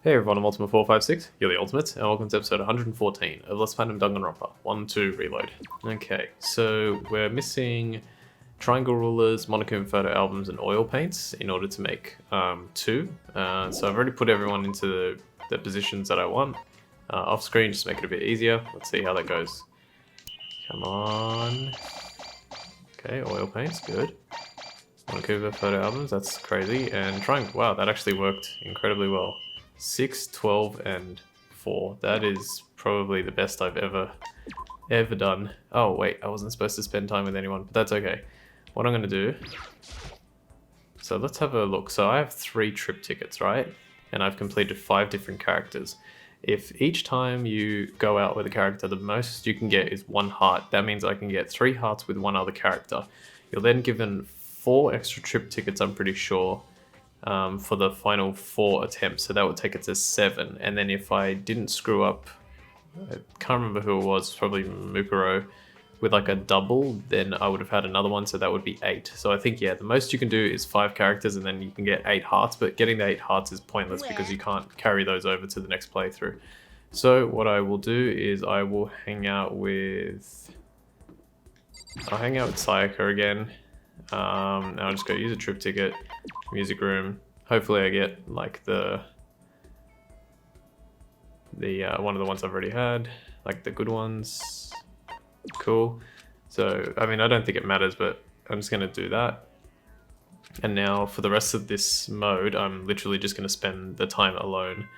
Hey everyone, I'm Ultimate456, you're the Ultimates, and welcome to episode 114 of Let's Platinum Danganronpa 1-2 Reload. Okay, so we're missing triangle rulers, Monokuma photo albums, and oil paints in order to make two. So I've already put everyone into the positions that I want. Off screen, just make it a bit easier. Let's see how that goes. Come on. Okay, oil paints, good. Monokuma photo albums, that's crazy. And triangle, wow, that actually worked incredibly well. 6, 12, and 4. That is probably the best I've ever done. Oh wait, I wasn't supposed to spend time with anyone, but that's okay. What I'm gonna do, so let's have a look. So I have 3 trip tickets, right? And I've completed 5 different characters. If each time you go out with a character, the most you can get is 1 heart. That means I can get 3 hearts with 1 other character. You're then given 4 extra trip tickets, I'm pretty sure, for the final 4 attempts, so that would take it to 7. And then if I didn't screw up, I can't remember who it was, probably Mukuro, with like a double, then I would have had another one, so that would be 8. So I think, yeah, the most you can do is 5 characters and then you can get 8 hearts, but getting the 8 hearts is pointless because you can't carry those over to the next playthrough. So what I will do is I will hang out with Sayaka again. Now I'll just go use a trip ticket, music room. Hopefully I get like the one of the ones I've already had, like the good ones. Cool. So I mean, I don't think it matters, but I'm just gonna do that. And now for the rest of this mode, I'm literally just gonna spend the time alone,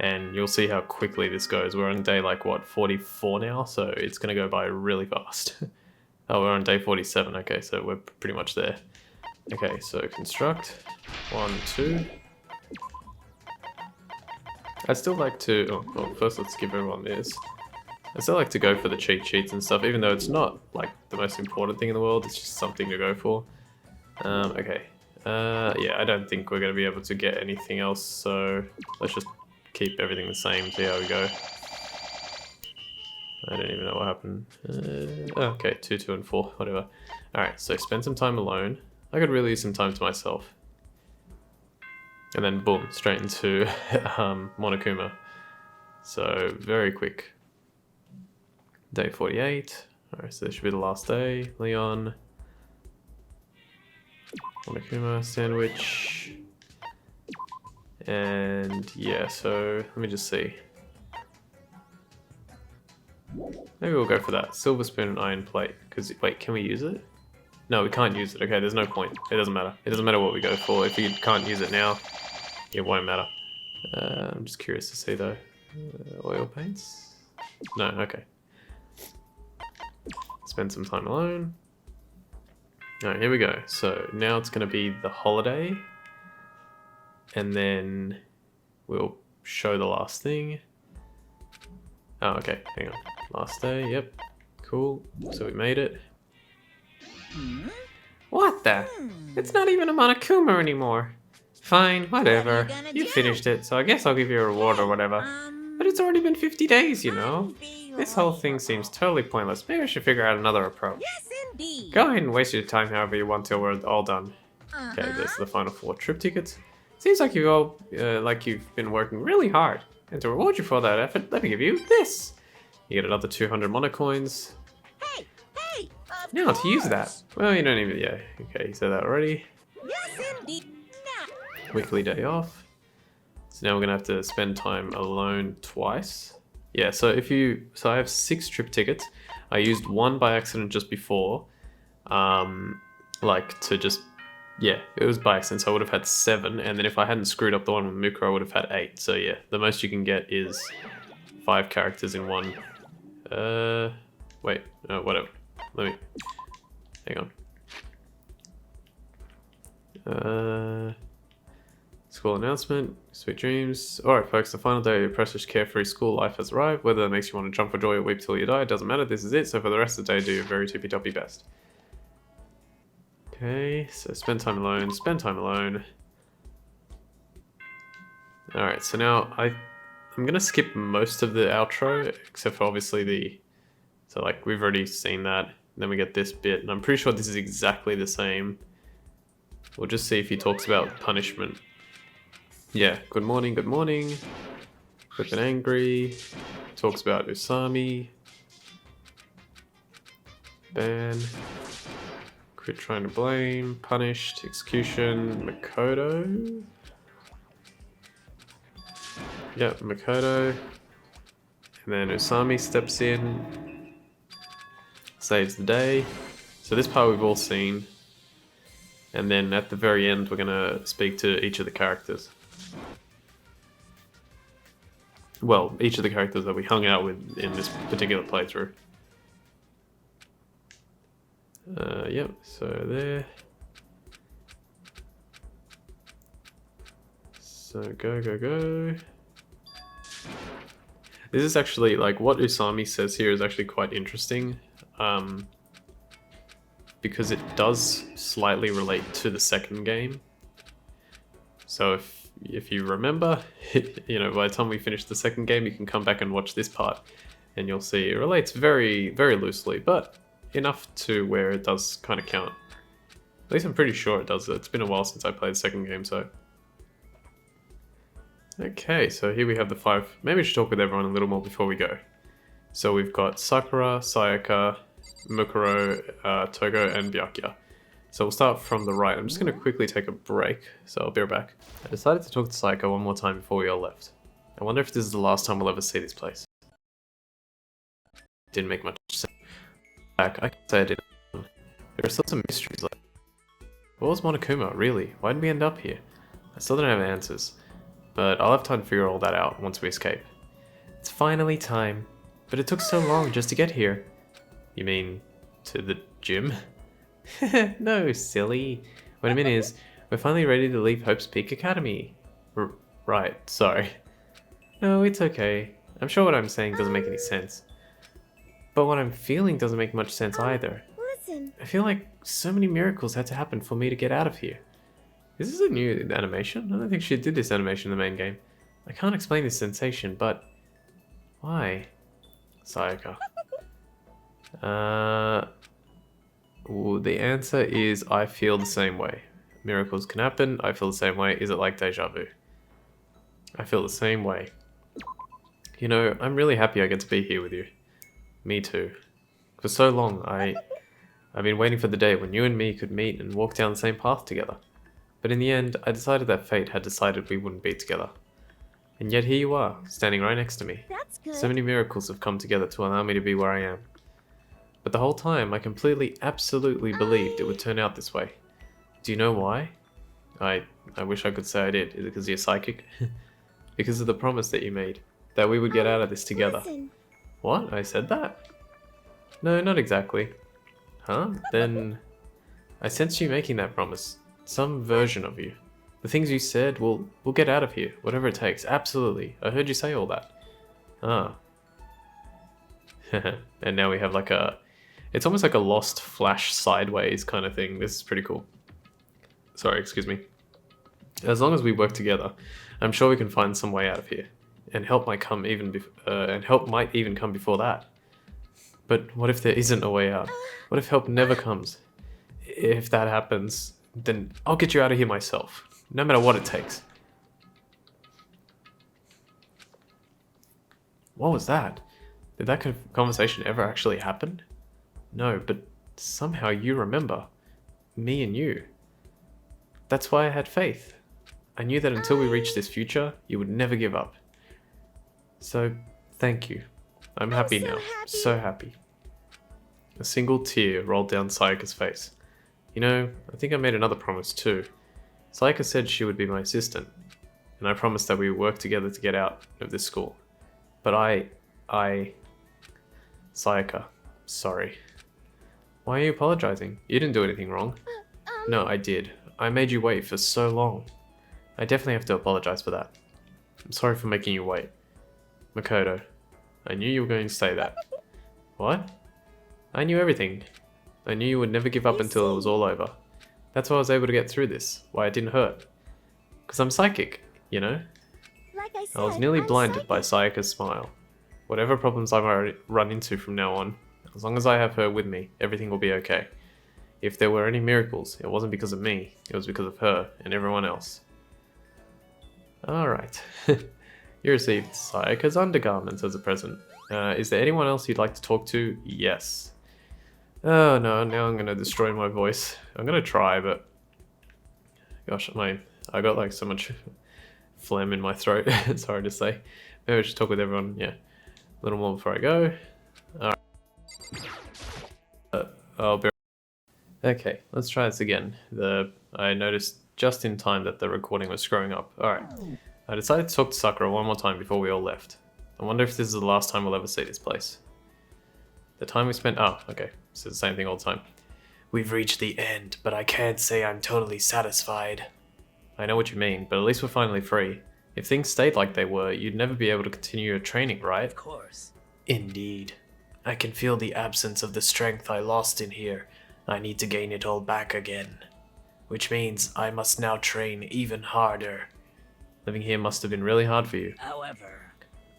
and you'll see how quickly this goes. We're on day like what, 44 now, so it's gonna go by really fast. Oh, we're on day 47. Okay, so we're pretty much there. Okay, so construct 1, 2. I'd still like to. Oh, well, first let's give everyone this. I still like to go for the cheat sheets and stuff, even though it's not like the most important thing in the world. It's just something to go for. Okay. Yeah, I don't think we're going to be able to get anything else, so let's just keep everything the same. See how we go. I don't even know what happened. Okay, 2, 2, and 4, whatever. Alright, so spend some time alone. I could really use some time to myself. And then boom, straight into Monokuma. So, very quick. Day 48. Alright, so this should be the last day. Leon. Monokuma, sandwich. And yeah, so let me just see. Maybe we'll go for that. Silver spoon and iron plate. Because, wait, can we use it? No, we can't use it. Okay, there's no point. It doesn't matter. It doesn't matter what we go for. If you can't use it now, it won't matter. I'm just curious to see though. Oil paints? No, okay. Spend some time alone. Alright, here we go. So now it's going to be the holiday. And then we'll show the last thing. Oh, okay, hang on. Last day, yep. Cool. So we made it. What the? It's not even a Monokuma anymore. Fine, whatever. You finished it, so I guess I'll give you a reward or whatever. But it's already been 50 days, you know? This whole thing seems totally pointless. Maybe I should figure out another approach. Yes, indeed. Go ahead and waste your time however you want till we're all done. Okay, there's the final 4 trip tickets. Seems like you've been working really hard. And to reward you for that effort, let me give you this. You get another 200 monocoins. Hey, Now to use that. Well, you don't even, yeah, okay, you said that already. yes, indeed. Weekly day off. So now we're gonna have to spend time alone twice. Yeah, so I have 6 trip tickets. I used 1 by accident just before. Like to just, yeah, it was by accident, so I would have had 7. And then if I hadn't screwed up the one with Mukuro, I would have had 8. So yeah, the most you can get is 5 characters in one. Wait, whatever. Let me, hang on. School announcement, sweet dreams. Alright folks, the final day of your precious carefree school life has arrived. Whether that makes you want to jump for joy or weep till you die, it doesn't matter, this is it. So for the rest of the day, do your very tippy toppy best. Okay, so spend time alone, spend time alone. Alright, so now I'm gonna skip most of the outro, except for obviously so like we've already seen that. Then we get this bit, and I'm pretty sure this is exactly the same. We'll just see if he talks about punishment. Yeah, good morning, good morning. Flippin' angry. Talks about Usami. Ban. Quit trying to blame. Punished. Execution. Makoto. Yep, Makoto. And then Usami steps in. Saves the day. So this part we've all seen. And then at the very end we're gonna speak to each of the characters. Well, each of the characters that we hung out with in this particular playthrough. Yep, so there. So go, go, go. This is actually, like, what Usami says here is actually quite interesting. Because it does slightly relate to the second game. So if you remember, you know, by the time we finish the second game, you can come back and watch this part, and you'll see it relates very, very loosely, but enough to where it does kind of count. At least I'm pretty sure it does. It's been a while since I played the second game, so. Okay, so here we have the 5. Maybe I should talk with everyone a little more before we go. So we've got Sakura, Sayaka, Mukuro, Togo, and Byakuya. So we'll start from the right. I'm just going to quickly take a break, so I'll be right back. I decided to talk to Sayaka one more time before we all left. I wonder if this is the last time we'll ever see this place. Didn't make much sense. I can say I didn't. There are still some mysteries left. What was Monokuma, really? Why did we end up here? I still don't have answers, but I'll have time to figure all that out once we escape. It's finally time, but it took so long just to get here. You mean, to the gym? No, silly. What I mean is, we're finally ready to leave Hope's Peak Academy. Right, sorry. No, it's okay. I'm sure what I'm saying doesn't make any sense. But what I'm feeling doesn't make much sense either. Listen. I feel like so many miracles had to happen for me to get out of here. Is this a new animation? I don't think she did this animation in the main game. I can't explain this sensation, but... why? Sayaka. Well, the answer is I feel the same way. Miracles can happen, I feel the same way. Is it like deja vu? I feel the same way. You know, I'm really happy I get to be here with you. Me too. For so long, I've been waiting for the day when you and me could meet and walk down the same path together. But in the end, I decided that fate had decided we wouldn't be together. And yet here you are, standing right next to me. That's good. So many miracles have come together to allow me to be where I am. But the whole time, I completely, absolutely believed it would turn out this way. Do you know why? I wish I could say I did. Is it because you're psychic? Because of the promise that you made, that we would get out of this together. Listen. What? I said that? No, not exactly. Huh? Then I sensed you making that promise. Some version of you. The things you said, we'll get out of here, whatever it takes. Absolutely. I heard you say all that. Ah. And now we have like a... It's almost like a Lost Flash sideways kind of thing. This is pretty cool. Sorry, excuse me. As long as we work together, I'm sure we can find some way out of here. And help might come even come before that. But what if there isn't a way out? What if help never comes? If that happens, then I'll get you out of here myself. No matter what it takes. What was that? Did that conversation ever actually happen? No, but somehow you remember. Me and you. That's why I had faith. I knew that until we reached this future, you would never give up. So, thank you. I'm happy now. So happy. A single tear rolled down Sayaka's face. You know, I think I made another promise too. Sayaka said she would be my assistant, and I promised that we would work together to get out of this school. But Sayaka, sorry. Why are you apologizing? You didn't do anything wrong. No, I did. I made you wait for so long. I definitely have to apologize for that. I'm sorry for making you wait. Makoto, I knew you were going to say that. What? I knew everything. I knew you would never give up until it was all over. That's why I was able to get through this, why it didn't hurt. Because I'm psychic, you know? Like I said, I was nearly I'm blinded by psychic. Sayaka's smile. Whatever problems I might run into from now on, as long as I have her with me, everything will be okay. If there were any miracles, it wasn't because of me, it was because of her and everyone else. Alright. You received Sayaka's undergarments as a present. Is there anyone else you'd like to talk to? Yes. Oh no, now I'm gonna destroy my voice. I'm gonna try, but... Gosh, I got like so much phlegm in my throat, it's hard to say. Maybe I should talk with everyone, yeah. A little more before I go. Alright. I'll be... Okay, let's try this again. I noticed just in time that the recording was screwing up. Alright. I decided to talk to Sakura one more time before we all left. I wonder if this is the last time we'll ever see this place. The time we spent... Oh, okay. It's the same thing all the time. We've reached the end, but I can't say I'm totally satisfied. I know what you mean, but at least we're finally free. If things stayed like they were, you'd never be able to continue your training, right? Of course. Indeed. I can feel the absence of the strength I lost in here. I need to gain it all back again. Which means I must now train even harder. Living here must have been really hard for you. However...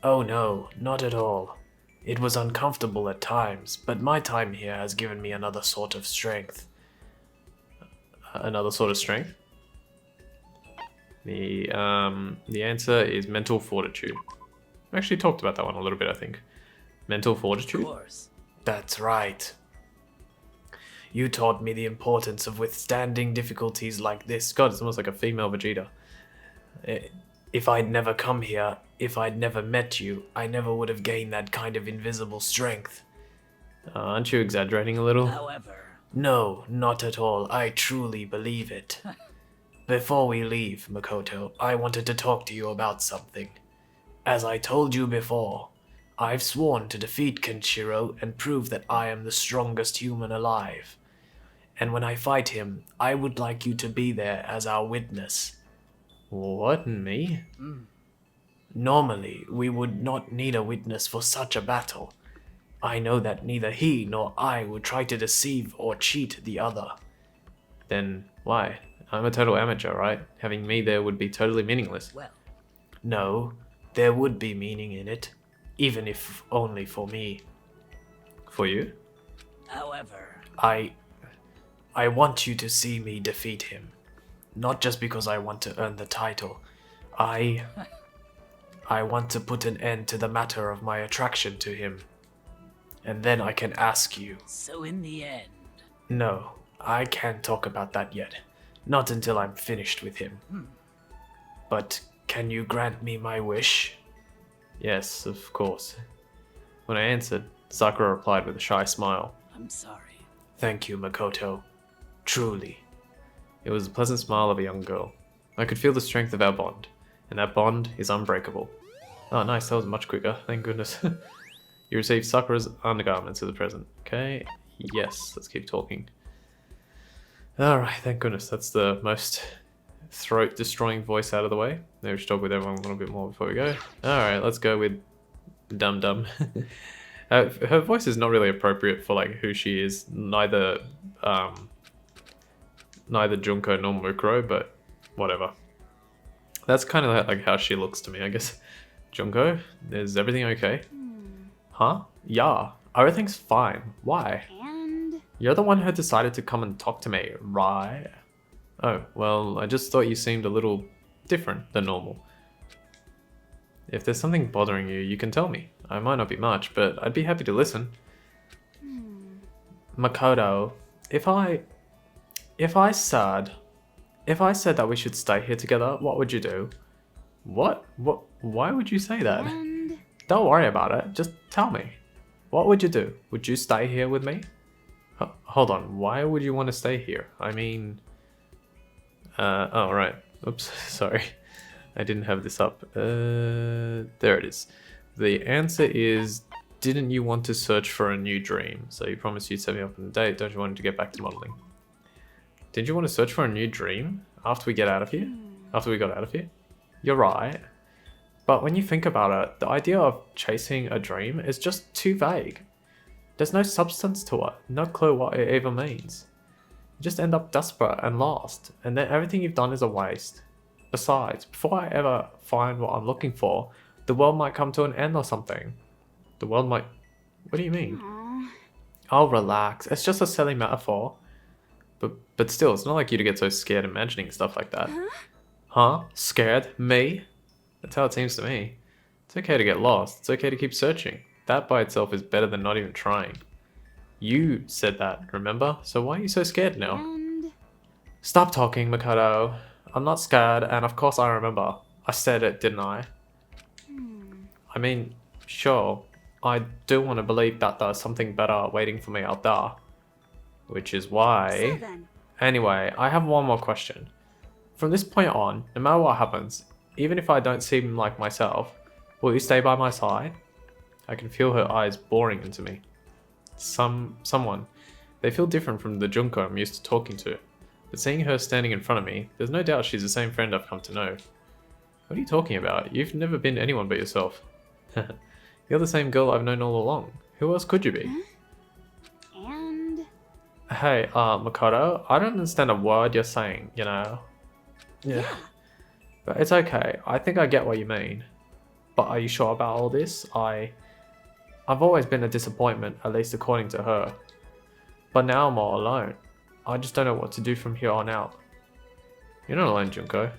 Oh no, not at all. It was uncomfortable at times, but my time here has given me another sort of strength. Another sort of strength? The answer is mental fortitude. I actually talked about that one a little bit, I think. Mental fortitude? Of course. That's right. You taught me the importance of withstanding difficulties like this. God, it's almost like a female Vegeta. If I'd never come here, if I'd never met you, I never would have gained that kind of invisible strength. Aren't you exaggerating a little? However... No, not at all. I truly believe it. Before we leave, Makoto, I wanted to talk to you about something. As I told you before, I've sworn to defeat Kenshiro and prove that I am the strongest human alive. And when I fight him, I would like you to be there as our witness. What, me? Normally, we would not need a witness for such a battle. I know that neither he nor I would try to deceive or cheat the other. Then why? I'm a total amateur, right? Having me there would be totally meaningless. Well... No, there would be meaning in it. Even if only for me. For you? However... I want you to see me defeat him. Not just because I want to earn the title. I want to put an end to the matter of my attraction to him. And then I can ask you. So in the end... No, I can't talk about that yet. Not until I'm finished with him. But can you grant me my wish? Yes, of course. When I answered, Sakura replied with a shy smile. I'm sorry. Thank you, Makoto. Truly. It was a pleasant smile of a young girl. I could feel the strength of our bond, and that bond is unbreakable. Oh, nice, that was much quicker, thank goodness. You received Sakura's undergarments as a present. Okay, yes, let's keep talking. Alright, thank goodness, that's the most throat-destroying voice out of the way. Maybe we should talk with everyone a little bit more before we go. Alright, let's go with Dum Dum. Her voice is not really appropriate for like who she is, neither Junko nor Mukuro, but whatever. That's kind of like how she looks to me, I guess. Junko, is everything okay? Huh? Yeah, everything's fine. Why? And... You're the one who decided to come and talk to me, right? Oh, well, I just thought you seemed a little different than normal. If there's something bothering you, you can tell me. I might not be much, but I'd be happy to listen. Makoto, if I said that we should stay here together, what would you do? What? Why would you say that? And... Don't worry about it. Just tell me. What would you do? Would you stay here with me? Hold on. Why would you want to stay here? I mean... oh, right. Oops. Sorry. I didn't have this up. There it is. The answer is... Didn't you want to search for a new dream? So you promised you'd set me up on a date. Don't you want to get back to modeling? Did you want to search for a new dream after we get out of here? After we got out of here? You're right. But when you think about it, the idea of chasing a dream is just too vague. There's no substance to it, no clue what it even means. You just end up desperate and lost, and then everything you've done is a waste. Besides, before I ever find what I'm looking for, the world might come to an end or something. The world might... What do you mean? Aww. Oh, relax. It's just a silly metaphor. But still, it's not like you to get so scared imagining stuff like that. Huh? Scared? Me? That's how it seems to me. It's okay to get lost. It's okay to keep searching. That by itself is better than not even trying. You said that, remember? So why are you so scared now? And Stop talking, Mikado. I'm not scared, and of course I remember. I said it, didn't I? I mean, sure, I do want to believe that there's something better waiting for me out there. Which is so why... then, Anyway, I have one more question. From this point on, no matter what happens, even if I don't seem like myself, will you stay by my side? I can feel her eyes boring into me. Someone. They feel different from the Junko I'm used to talking to. But seeing her standing in front of me, there's no doubt she's the same friend I've come to know. What are you talking about? You've never been anyone but yourself. You're the same girl I've known all along. Who else could you be? and Hey, Makoto, I don't understand a word you're saying, you know? yeah. But it's okay. I think I get what you mean. But are you sure about all this? I've always been a disappointment, at least according to her. But now I'm all alone. I just don't know what to do from here on out. You're not alone, Junko.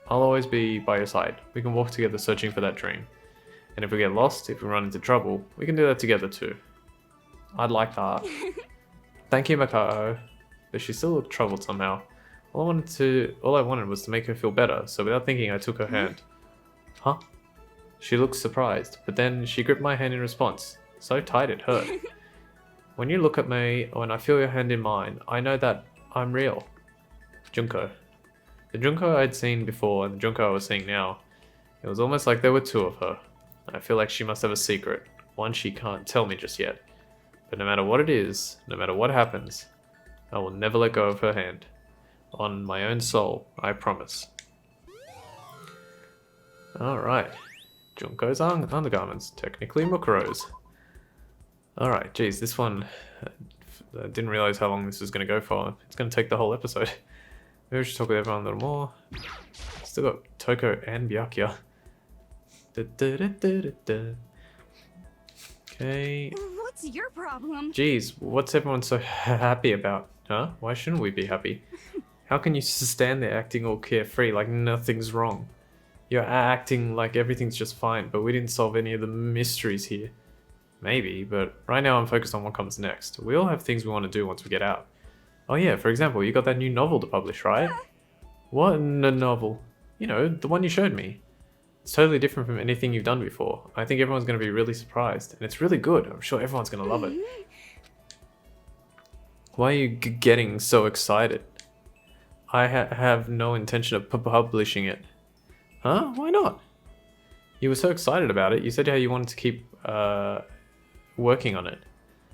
I'll always be by your side. We can walk together searching for that dream. And if we get lost, if we run into trouble, we can do that together too. I'd like that. Thank you, Makoto. But she still looked troubled somehow. All I wanted was to make her feel better, so without thinking I took her hand. Huh? She looked surprised, but then she gripped my hand in response. So tight it hurt. When you look at me, or when I feel your hand in mine, I know that I'm real. Junko. The Junko I'd seen before and the Junko I was seeing now. It was almost like there were two of her. I feel like she must have a secret, one she can't tell me just yet. But no matter what it is, no matter what happens, I will never let go of her hand. On my own soul, I promise. Alright. Junko's undergarments, technically Mukuro's. Alright, geez, this one... I didn't realize how long this was going to go for. It's going to take the whole episode. Maybe we should talk with everyone a little more. Still got Toko and Byakuya. Okay. What's your problem? Geez, what's everyone so happy about? Huh? Why shouldn't we be happy? How can you stand there acting all carefree like nothing's wrong? You're acting like everything's just fine, but we didn't solve any of the mysteries here. Maybe, but right now I'm focused on what comes next. We all have things we want to do once we get out. Oh yeah, for example, you got that new novel to publish, right? What novel? You know, the one you showed me. It's totally different from anything you've done before. I think everyone's going to be really surprised, and it's really good. I'm sure everyone's going to love it. Why are you getting so excited? I have no intention of publishing it. Huh? Why not? You were so excited about it. You said how you wanted to keep working on it.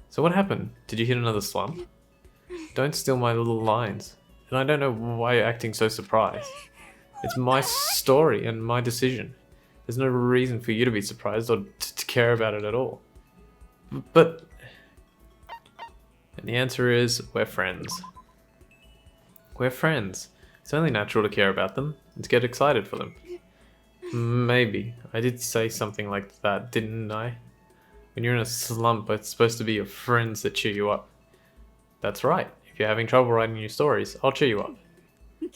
So what happened? Did you hit another slump? Don't steal my little lines. And I don't know why you're acting so surprised. It's my story and my decision. There's no reason for you to be surprised or to care about it at all. But... And the answer is, we're friends. We're friends. It's only natural to care about them and to get excited for them. Maybe. I did say something like that, didn't I? When you're in a slump, it's supposed to be your friends that cheer you up. That's right. If you're having trouble writing your stories, I'll cheer you up.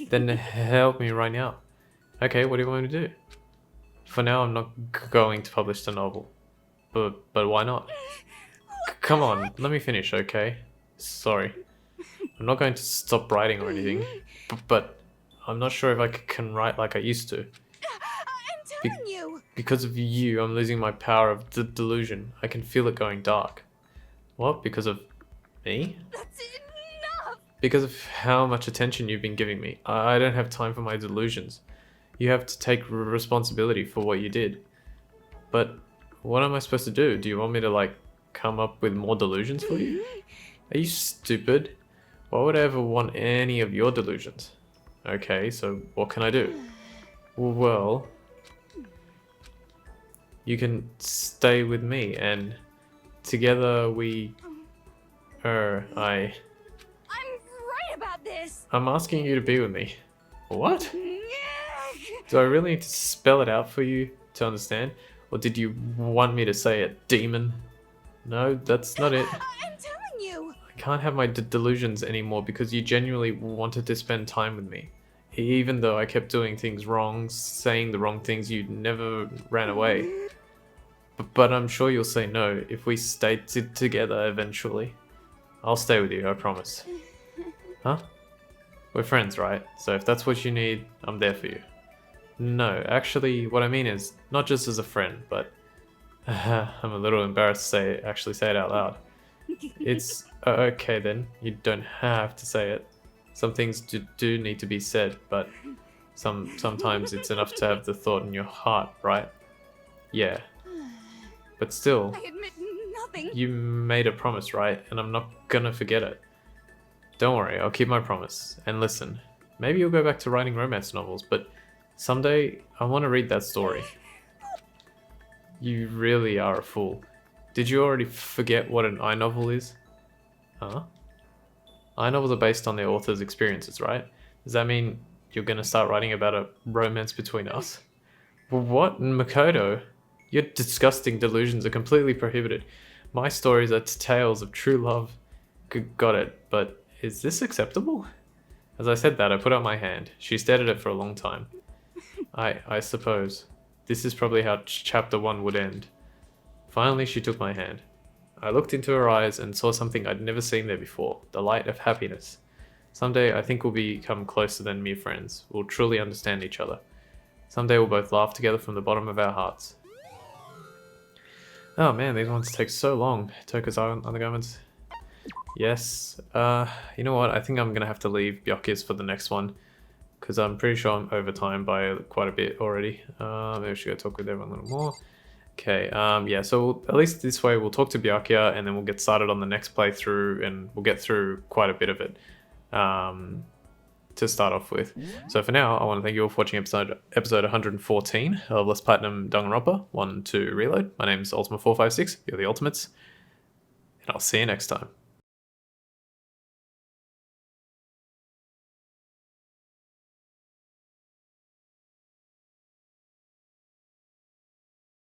Then help me right now. Okay, what do you want me to do? For now, I'm not going to publish the novel. But why not? Come on, let me finish, okay? Sorry. I'm not going to stop writing or anything. But I'm not sure if I can write like I used to. I'm telling you. Because of you, I'm losing my power of delusion. I can feel it going dark. What? Because of me? That's enough. Because of how much attention you've been giving me. I don't have time for my delusions. You have to take responsibility for what you did. But what am I supposed to do? Do you want me to, like, come up with more delusions for you? Are you stupid? Why would I ever want any of your delusions? Okay, so what can I do? Well, you can stay with me and together we... I'm right about this. I'm asking you to be with me. What? Do I really need to spell it out for you to understand? Or did you want me to say it, demon? No, that's not it. I'm telling you. I can't have my delusions anymore because you genuinely wanted to spend time with me. Even though I kept doing things wrong, saying the wrong things, you never ran away. But I'm sure you'll say no if we stay together eventually. I'll stay with you, I promise. Huh? We're friends, right? So if that's what you need, I'm there for you. No, actually, what I mean is, not just as a friend, but... I'm a little embarrassed to actually say it out loud. It's... okay then, you don't have to say it. Some things do need to be said, but sometimes it's enough to have the thought in your heart, right? Yeah. But still, I admit nothing. you made a promise, right? And I'm not gonna forget it. Don't worry, I'll keep my promise. And listen, maybe you'll go back to writing romance novels, but someday I want to read that story. You really are a fool. Did you already forget what an iNovel is? Huh? iNovels are based on their author's experiences, right? Does that mean you're gonna start writing about a romance between us? What, Makoto? Your disgusting delusions are completely prohibited. My stories are tales of true love. Got it, but is this acceptable? As I said that, I put out my hand. She stared at it for a long time. I suppose. This is probably how chapter 1 would end. Finally, she took my hand. I looked into her eyes and saw something I'd never seen there before, the light of happiness. Someday, I think we'll become closer than mere friends. We'll truly understand each other. Someday, we'll both laugh together from the bottom of our hearts. Oh man, these ones take so long. Toka's undergarments. Yes. You know what? I think I'm gonna have to leave Byakuya's for the next one, because I'm pretty sure I'm over time by quite a bit already. Maybe we should go talk with everyone a little more. Okay. Yeah. So at least this way we'll talk to Byakuya, and then we'll get started on the next playthrough, and we'll get through quite a bit of it. To start off with. So for now, I want to thank you all for watching episode 114 of Let's Platinum Danganronpa 1 2 Reload. My name is Ultima456, you're the Ultimates, and I'll see you next time.